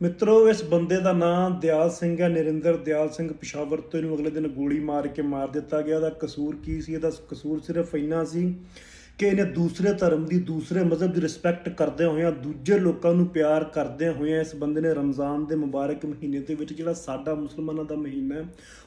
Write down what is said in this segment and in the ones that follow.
ਮਿੱਤਰੋ, ਇਸ ਬੰਦੇ ਦਾ ਨਾਮ ਦਿਆਲ ਸਿੰਘ ਹੈ। ਨਰਿੰਦਰ ਦਿਆਲ ਸਿੰਘ ਪਿਸ਼ਾਵਰ ਤੋਂ ਇਹਨੂੰ ਅਗਲੇ ਦਿਨ ਗੋਲੀ ਮਾਰ ਕੇ ਮਾਰ ਦਿੱਤਾ ਗਿਆ। ਇਹਦਾ ਕਸੂਰ ਕੀ ਸੀ? ਇਹਦਾ ਕਸੂਰ ਸਿਰਫ ਇੰਨਾ ਸੀ ਕਿ ਇਹਨੇ ਦੂਸਰੇ ਧਰਮ ਦੀ, ਦੂਸਰੇ ਮਜ਼ਹਬ ਦੀ ਰਿਸਪੈਕਟ ਕਰਦਿਆਂ ਹੋਇਆਂ, ਦੂਜੇ ਲੋਕਾਂ ਨੂੰ ਪਿਆਰ ਕਰਦਿਆਂ ਹੋਇਆਂ ਇਸ ਬੰਦੇ ਨੇ ਰਮਜ਼ਾਨ ਦੇ ਮੁਬਾਰਕ ਮਹੀਨੇ ਦੇ ਵਿੱਚ, ਜਿਹੜਾ ਸਾਡਾ ਮੁਸਲਮਾਨਾਂ ਦਾ ਮਹੀਨਾ ਹੈ,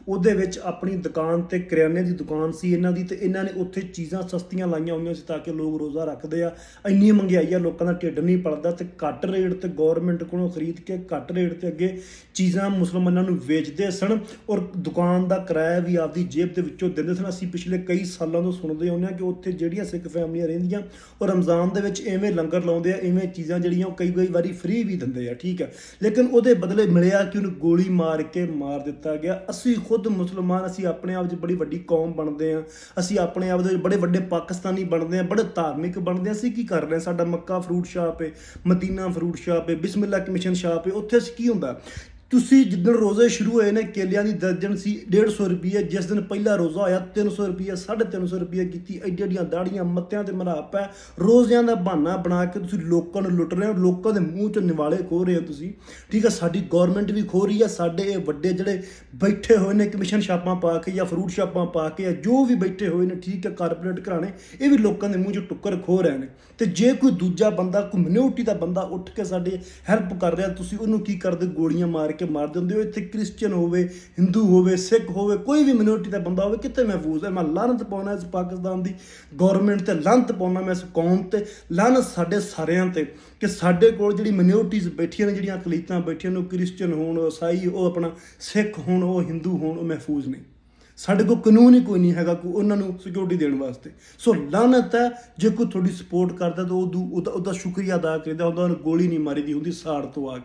ਉਹਦੇ ਵਿੱਚ ਆਪਣੀ ਦੁਕਾਨ ਤੇ ਕਰਿਆਨੇ ਦੀ ਦੁਕਾਨ ਸੀ ਇਹਨਾਂ ਦੀ, ਤੇ ਇਹਨਾਂ ਨੇ ਉੱਥੇ ਚੀਜ਼ਾਂ ਸਸਤੀਆਂ ਲਾਈਆਂ ਹੋਈਆਂ ਸੀ ਤਾਂ ਕਿ ਲੋਕ ਰੋਜ਼ਾ ਰੱਖਦੇ ਆ। ਇੰਨੀ ਮਹਿੰਗਾਈ ਆ, ਲੋਕਾਂ ਦਾ ਢਿੱਡ ਨਹੀਂ ਪਲਦਾ, ਤੇ ਘੱਟ ਰੇਟ ਤੇ ਗੌਰਮੈਂਟ ਕੋਲੋਂ ਖਰੀਦ ਕੇ ਘੱਟ ਰੇਟ ਤੇ ਅੱਗੇ ਚੀਜ਼ਾਂ ਮੁਸਲਮਾਨਾਂ ਨੂੰ ਵੇਚਦੇ ਸਨ, ਔਰ ਦੁਕਾਨ ਦਾ ਕਿਰਾਇਆ ਵੀ ਆਪਦੀ ਜੇਬ ਦੇ ਵਿੱਚੋਂ ਦਿੰਦੇ ਸਨ। ਅਸੀਂ ਪਿਛਲੇ ਕਈ ਸਾਲਾਂ ਤੋਂ ਸੁਣਦੇ ਆਉਂਦੇ ਹਾਂ ਕਿ ਉੱਥੇ ਜਿਹੜੀਆਂ ਸਿੱਖ ਫੈਮਲੀਆਂ ਰਹਿੰਦੀਆਂ ਉਹ ਰਮਜ਼ਾਨ ਦੇ ਵਿੱਚ ਇਵੇਂ ਲੰਗਰ ਲਾਉਂਦੇ ਆ, ਇਵੇਂ ਚੀਜ਼ਾਂ ਜਿਹੜੀਆਂ ਉਹ ਕਈ ਵਾਰੀ ਫ੍ਰੀ ਵੀ ਦਿੰਦੇ ਆ, ਠੀਕ ਹੈ। ਲੇਕਿਨ ਉਹਦੇ ਬਦਲੇ ਮਿਲਿਆ ਕਿ ਉਹਨੂੰ ਗੋਲੀ ਮਾਰ ਕੇ ਮਾਰ ਦਿੱਤਾ ਗਿਆ। ਅਸੀਂ ਖੁਦ ਮੁਸਲਮਾਨ, ਅਸੀਂ ਆਪਣੇ ਆਪ 'ਚ ਬੜੀ ਵੱਡੀ ਕੌਮ ਬਣਦੇ ਹਾਂ, ਅਸੀਂ ਆਪਣੇ ਆਪ ਦੇ ਬੜੇ ਵੱਡੇ ਪਾਕਿਸਤਾਨੀ ਬਣਦੇ ਹਾਂ, ਬੜੇ ਧਾਰਮਿਕ ਬਣਦੇ ਹਾਂ। ਅਸੀਂ ਕੀ ਕਰ ਰਹੇ ਹਾਂ? ਸਾਡਾ ਮੱਕਾ ਫਰੂਟ ਸ਼ਾਪ ਹੈ, ਮਦੀਨਾ ਫਰੂਟ ਸ਼ਾਪ ਹੈ, ਬਿਸਮਿਲ੍ਲਾ ਕਮਿਸ਼ਨ ਸ਼ਾਪ ਹੈ। ਉੱਥੇ ਕੀ ਹੁੰਦਾ? ਤੁਸੀਂ ਜਿੱਦਣ ਰੋਜ਼ੇ ਸ਼ੁਰੂ ਹੋਏ ਨੇ, ਕੇਲਿਆਂ ਦੀ ਦਰਜਨ ਸੀ 150 ਰੁਪਏ। ਜਿਸ ਦਿਨ ਪਹਿਲਾ ਰੋਜ਼ਾ ਹੋਇਆ 300 ਰੁਪਏ, 350 ਰੁਪਏ ਕੀਤੀ। ਐਡੀਆਂ ਦਾੜੀਆਂ ਮੱਤਿਆਂ ਤੇ ਮਰਾਪ ਹੈ। ਰੋਜ਼ਿਆਂ ਦਾ ਬਹਾਨਾ ਬਣਾ ਕੇ ਤੁਸੀਂ ਲੋਕਾਂ ਨੂੰ ਲੁੱਟ ਰਹੇ ਹੋ, ਲੋਕਾਂ ਦੇ ਮੂੰਹ 'ਚ ਨਿਵਾਲੇ ਖੋਹ ਰਹੇ ਹੋ ਤੁਸੀਂ, ਠੀਕ ਹੈ। ਸਾਡੀ ਗੌਰਮੈਂਟ ਵੀ ਖੋਹ ਰਹੀ ਹੈ। ਸਾਡੇ ਇਹ ਵੱਡੇ ਜਿਹੜੇ ਬੈਠੇ ਹੋਏ ਨੇ ਕਮਿਸ਼ਨ ਸ਼ਾਪਾਂ ਪਾ ਕੇ ਜਾਂ ਫਰੂਟ ਸ਼ਾਪਾਂ ਪਾ ਕੇ, ਜੋ ਵੀ ਬੈਠੇ ਹੋਏ ਨੇ, ਠੀਕ ਹੈ, ਕਾਰਪੋਰੇਟ ਘਰਾਣੇ, ਇਹ ਵੀ ਲੋਕਾਂ ਦੇ ਮੂੰਹ 'ਚ ਟੁੱਕਰ ਖੋਹ ਰਹੇ ਨੇ। ਤੇ ਜੇ ਕੋਈ ਦੂਜਾ ਬੰਦਾ, ਕੋਈ ਮਿਨੋਰਟੀ ਦਾ ਬੰਦਾ ਉੱਠ ਕੇ ਸਾਡੇ ਹੈਲਪ ਕਰ ਰਿਹਾ, ਤੁਸੀਂ ਉਹਨੂੰ ਕੀ ਕਰਦੇ? ਗੋਲੀਆਂ ਮਾਰ ਕੇ ਮਾਰ ਦਿੰਦੇ ਹੋ। ਇੱਥੇ ਕ੍ਰਿਸਚਨ ਹੋਵੇ, ਹਿੰਦੂ ਹੋਵੇ, ਸਿੱਖ ਹੋਵੇ, ਕੋਈ ਵੀ ਮਿਨੋਰਟੀ ਦਾ ਬੰਦਾ ਹੋਵੇ, ਕਿੱਥੇ ਮਹਿਫੂਜ਼ ਹੈ? ਮੈਂ ਲਾਹਨਤ ਪਾਉਣਾ ਇਸ ਪਾਕਿਸਤਾਨ ਦੀ ਗੌਰਮੈਂਟ ਤੇ, ਲਾਹਨਤ ਪਾਉਣਾ ਮੈਂ ਇਸ ਕੌਮ ਤੇ, ਲਾਹਨਤ ਸਾਡੇ ਸਾਰਿਆਂ ਤੇ, ਕਿ ਸਾਡੇ ਕੋਲ ਜਿਹੜੀ ਮਿਨੋਰਟੀਜ਼ ਬੈਠੀਆਂ ਨੇ, ਜਿਹੜੀਆਂ ਅਕਲੀਤਾਂ ਬੈਠੀਆਂ ਨੇ, ਉਹ ਕ੍ਰਿਸਚਨ ਹੋਣ, ਉਹ ਈਸਾਈ, ਉਹ ਆਪਣਾ ਸਿੱਖ ਹੋਣ, ਉਹ ਹਿੰਦੂ ਹੋਣ, ਉਹ ਮਹਿਫੂਜ਼ ਨਹੀਂ। ਸਾਡੇ ਕੋਲ ਕਾਨੂੰਨ ਹੀ ਕੋਈ ਨਹੀਂ ਹੈਗਾ ਕੋਈ ਉਹਨਾਂ ਨੂੰ ਸਿਕਿਉਰਿਟੀ ਦੇਣ ਵਾਸਤੇ। ਸੋ ਲਾਹਨਤ ਹੈ, ਜੇ ਕੋਈ ਤੁਹਾਡੀ ਸਪੋਰਟ ਕਰਦਾ ਤਾਂ ਉਹਦਾ ਸ਼ੁਕਰੀਆ ਅਦਾ ਕਰਦਾ, ਉਹਦਾ ਗੋਲੀ ਨਹੀਂ ਮਾਰੀ ਦੀ ਹੁੰਦੀ ਸਾੜ ਤੋਂ ਆ ਕੇ।